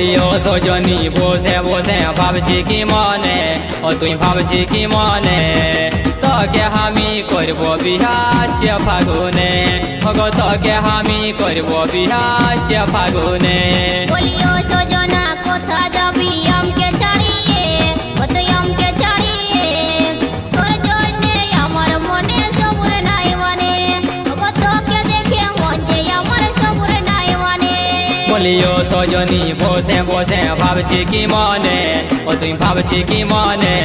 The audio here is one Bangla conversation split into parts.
বলিও সজনী বসে বসে ভাবছি কি মনে, ও তুই ভাবছি কি মনে, তোকে আমি করব বিহা সে ফাগুনে, ওগো তোকে আমি করব বিহা সে ফাগুনে। বলিও সজনা কোথা যাবি আমকে ছাড়িয়ে, ও তুই আমকে ছাড়িয়ে, তোর জন্যে আমার মনে সবুর নাই মানে, ওগো তোকে দেখে মন যে আমার সবুর নাই মানে। বলিও সজনী বসে বসে ভাবছি কি মনে, ও তুই ভাবছি কি মনে,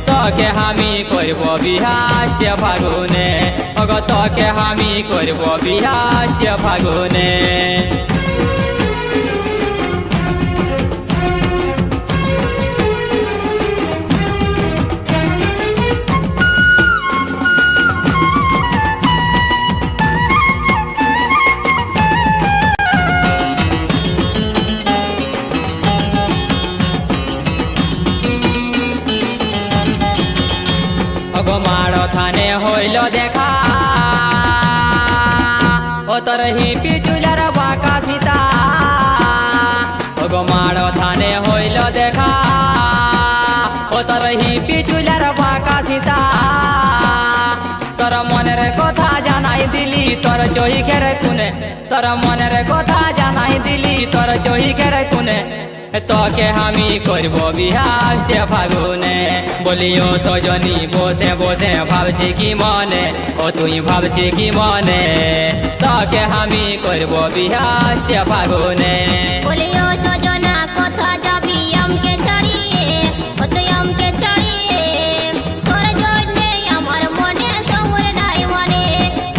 তোকে আমি করব বিহা সে ফাগুনে, ওগো তোকে আমি করব বিহা সে ফাগুনে। ওগো মাড়ো থানে হইল দেখা, ও তোর হিপি চুলার বাঁকা সীতা, ওগো মাড়ো থানে হইল দেখা, ও তোর হিপি চুলার বাঁকা সীতা, তোর মনের কথা জানাই দিলি তোর চোখের খুনে, তোর মনের কথা জানাই দিলি তোর চোখের খুনে, তোকে আমি করব বিহা সে ফাগুনে। বলিও সজনী বসে বসে ভাবছি কি মনে, ও তুই ভাবছি কি মনে, তোকে আমি করব বিহা সে ফাগুনে। বলিও সজনা কোথা যাবি আমকে ছাড়িয়ে, ও তুই আমকে ছাড়িয়ে, তোর জন্যে আমার মনে সবুর নাই মানে,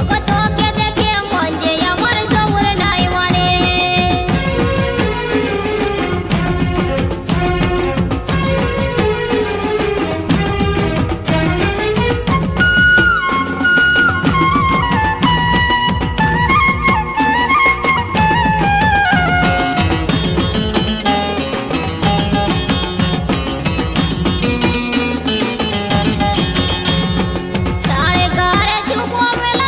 ওগো তোকে দেখে মন যে আমার সবুর নাই মানে। ছাড়ে গারে ছুপো মেলায়,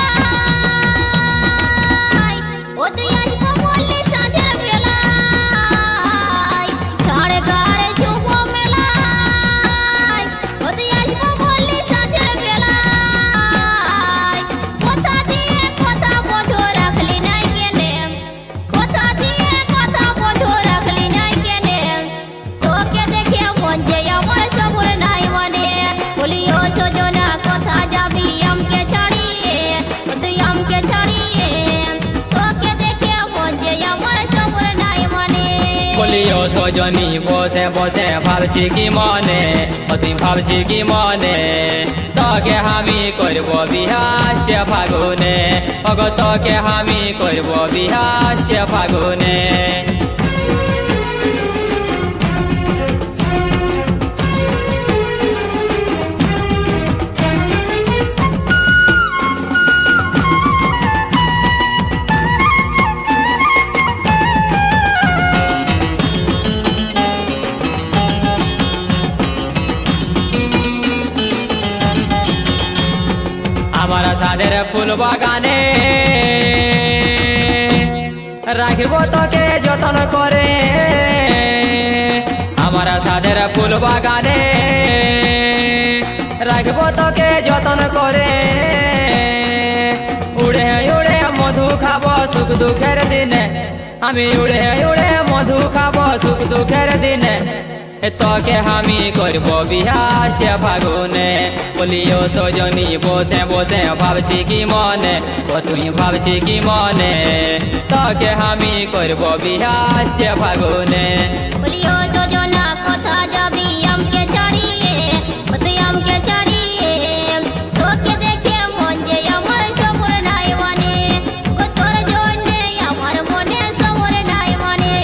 ও তুই আসবো বললি সাঁঝের বেলায়, ছাড়ে গারে ছুপো মেলায়, ও তুই আসবো বললি সাঁঝের বেলায়, কোথা দিয়ে কথা বধু রাখলি নাই কেনে, কোথা দিয়ে কথা বধু রাখলি নাই কেনে, তোকে দেখে মন যে আমার সবুর নাই মানে। বলিও সজনা কোথা যাবি আমকে ছাড়িয়ে, ও তুই আমকে ছাড়িয়ে, তোকে দেখে মন যে আমার সবুর নাই মানে। বলিও সজনী বসে বসে ভাবছি কি মনে, ও তুই ভাবছি কি মনে, তোকে আমি করব বিহা সে ফাগুনে, ওগো তোকে আমি করব বিহা সে ফাগুনে। আমার সাদের ফুল বাগানে রাখব তোকে যতন করে, আমার সাদের ফুল বাগানে রাখব তোকে যতন করে, উড়ে উড়ে মধু খাবো সুখ দুঃখের দিনে, আমি উড়ে উড়ে মধু খাবো সুখ দুঃখের দিনে, তোকে আমি করব বিহা সে ফাগুনে। বলিও সজনী বসে বসে ভাবছি কি মনে, ও তুই ভাবছি কি মনে, তোকে আমি করব বিহা সে ফাগুনে। বলিও সজনা কোথা যাবি আমকে ছাড়িয়ে, ও তুই আমকে ছাড়িয়ে, তোকে দেখে মন যে আমার সবুর নাই মানে, ও তোর জন্যে আমার মনে সবুর নাই মানে।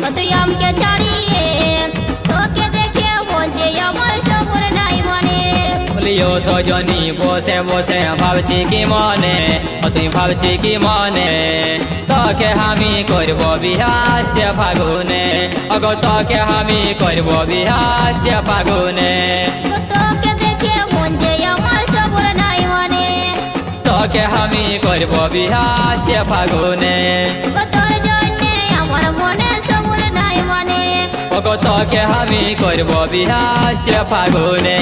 তুই আমকে ছাড়িয়ে তোকে দেখে মন যে আমার সবুর নাই মনে বলিও সজনী বসে বসে ভাবছি কি মনে তুই ভাবছি কি মনে তোকে আমি করব বিহাস ফাগুনে তোকে আমি করব বিহাস ফাগুনে তোকে দেখে মন যে আমার সবুর নাই মনে তোকে আমি করব বিহাস ফাগুনে তোর জন্যে আমার মনে সবুর নাই মনে তোকে আমি করব বিহাস ফাগুনে।